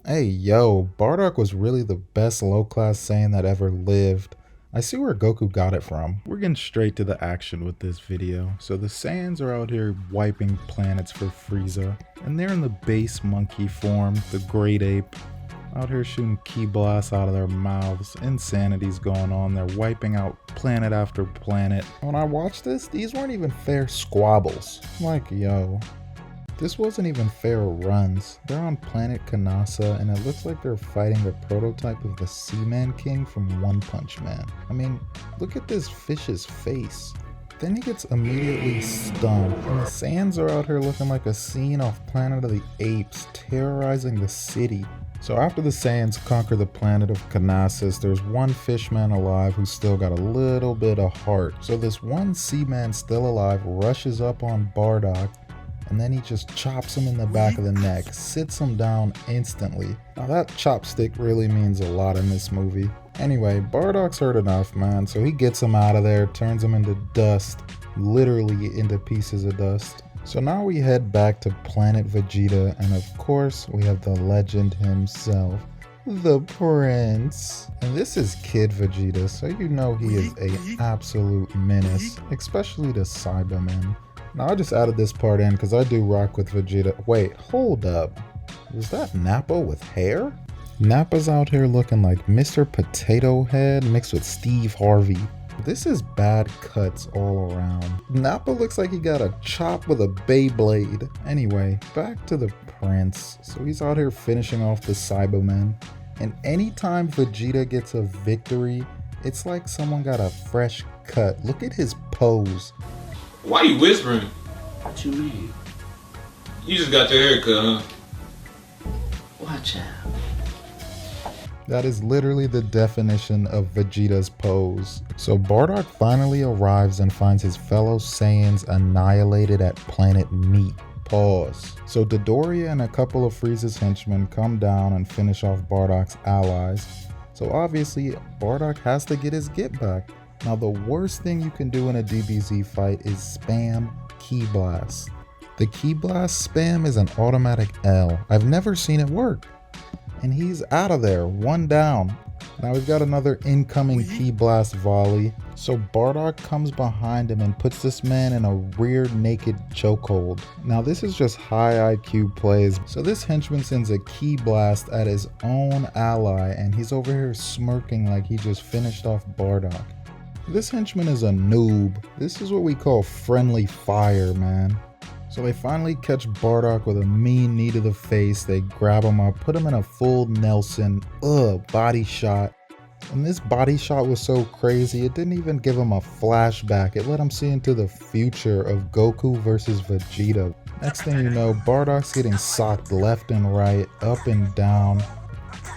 Hey yo, Bardock was really the best low-class Saiyan that ever lived. I see where Goku got it from. We're getting straight to the action with this video. So the Saiyans are out here wiping planets for Frieza, and they're in the base monkey form, the great ape, out here shooting ki blasts out of their mouths. Insanity's going on. They're wiping out planet after planet. When I watched this, these weren't even fair squabbles. I'm like, yo, this wasn't even fair runs. They're on planet Kanasa and it looks like they're fighting the prototype of the Seaman King from One Punch Man. I mean, look at this fish's face. Then he gets immediately stunned, and the Saiyans are out here looking like a scene off Planet of the Apes, terrorizing the city. So after the Saiyans conquer the planet of Kanasis, there's one fishman alive who's still got a little bit of heart. So this one seaman still alive rushes up on Bardock, and then he just chops him in the back of the neck, sits him down instantly. Now that chopstick really means a lot in this movie. Anyway, Bardock's hurt enough, man, so he gets him out of there, turns him into dust, literally into pieces of dust. So now we head back to Planet Vegeta, and of course we have the legend himself, the Prince. And this is Kid Vegeta, so you know he is an absolute menace, especially to Cybermen. Now I just added this part in because I do rock with Vegeta. Wait, hold up. Was that Nappa with hair? Nappa's out here looking like Mr. Potato Head mixed with Steve Harvey. This is bad cuts all around. Nappa looks like he got a chop with a Beyblade. Anyway, back to the Prince. So he's out here finishing off the Cybermen. And anytime Vegeta gets a victory, it's like someone got a fresh cut. Look at his pose. Why you whispering? What you mean? You just got your haircut, huh? Watch out. That is literally the definition of Vegeta's pose. So Bardock finally arrives and finds his fellow Saiyans annihilated at planet Meat. Pause. So Dodoria and a couple of Frieza's henchmen come down and finish off Bardock's allies. So obviously Bardock has to get his get back. Now the worst thing you can do in a DBZ fight is spam ki blast. The ki blast spam is an automatic L. I've never seen it work. And he's out of there, one down. Now we've got another incoming ki blast volley. So Bardock comes behind him and puts this man in a rear naked chokehold. Now this is just high IQ plays. So this henchman sends a ki blast at his own ally and he's over here smirking like he just finished off Bardock. This henchman is a noob. This is what we call friendly fire, man. So they finally catch Bardock with a mean knee to the face. They grab him up, put him in a full Nelson, body shot. And this body shot was so crazy, it didn't even give him a flashback. It let him see into the future of Goku versus Vegeta. Next thing you know, Bardock's getting socked left and right, up and down.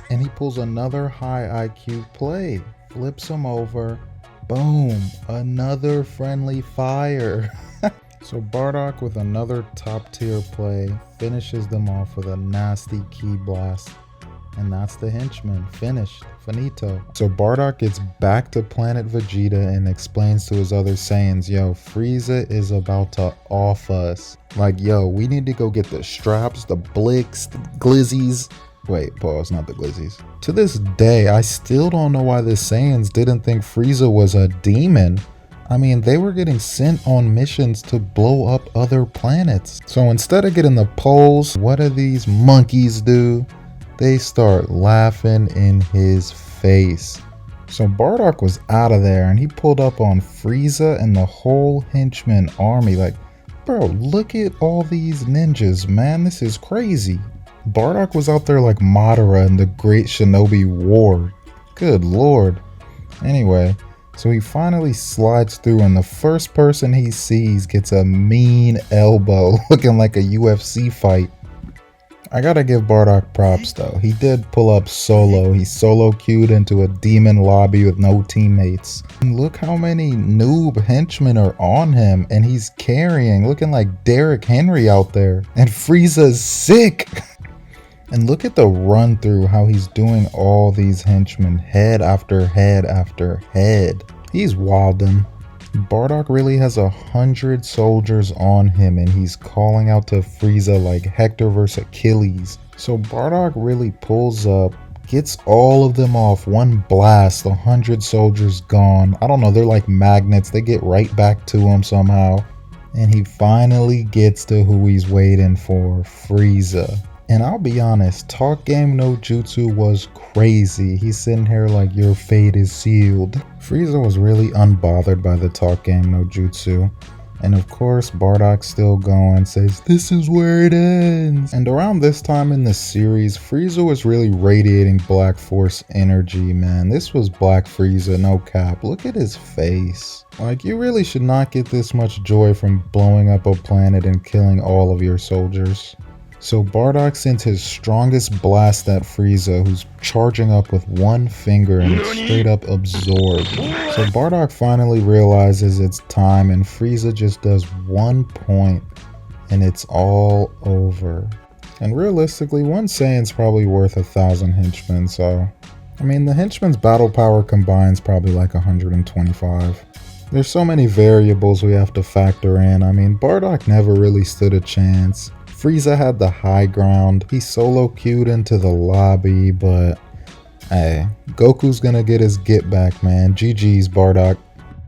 And he pulls another high IQ play. Flips him over. Boom, another friendly fire. So Bardock with another top tier play finishes them off with a nasty ki blast. And that's the henchman, finished, finito. So Bardock gets back to Planet Vegeta and explains to his other Saiyans, yo, Frieza is about to off us. Like, yo, we need to go get the straps, the blicks, the glizzies. Wait, pause, not the glizzies. To this day, I still don't know why the Saiyans didn't think Frieza was a demon. I mean, they were getting sent on missions to blow up other planets. So instead of getting the poles, what do these monkeys do? They start laughing in his face. So Bardock was out of there and he pulled up on Frieza and the whole henchman army. Like, bro, look at all these ninjas, man. This is crazy. Bardock was out there like Madara in the Great Shinobi War. Good lord. Anyway, so he finally slides through and the first person he sees gets a mean elbow looking like a UFC fight. I gotta give Bardock props though. He did pull up solo. He solo queued into a demon lobby with no teammates. And look how many noob henchmen are on him and he's carrying, looking like Derrick Henry out there. And Frieza's sick. And look at the run through how he's doing all these henchmen head after head after head. He's wildin'. Bardock really has 100 soldiers on him and he's calling out to Frieza like Hector versus Achilles. So Bardock really pulls up, gets all of them off one blast. 100 soldiers gone. I don't know, they're like magnets. They get right back to him somehow. And he finally gets to who he's waiting for, FRIEZA. And I'll be honest, Talk Game no Jutsu was crazy. He's sitting here like, your fate is sealed. FRIEZA was really unbothered by the Talk Game no Jutsu. And of course, Bardock's still going, says, this is where it ends. And around this time in the series, FRIEZA was really radiating Black Force energy, man. This was Black FRIEZA, no cap. Look at his face. Like, you really should not get this much joy from blowing up a planet and killing all of your soldiers. So Bardock sends his strongest blast at FRIEZA, who's charging up with one finger and it's straight up absorbed. So Bardock finally realizes it's time and FRIEZA just does 1 point and it's all over. And realistically, one Saiyan's probably worth 1,000 henchmen, so... I mean, the henchman's battle power combines probably like 125. There's so many variables we have to factor in. I mean, Bardock never really stood a chance. FRIEZA had the high ground. He solo queued into the lobby, but hey, Goku's gonna get his get back, man. GG's, Bardock.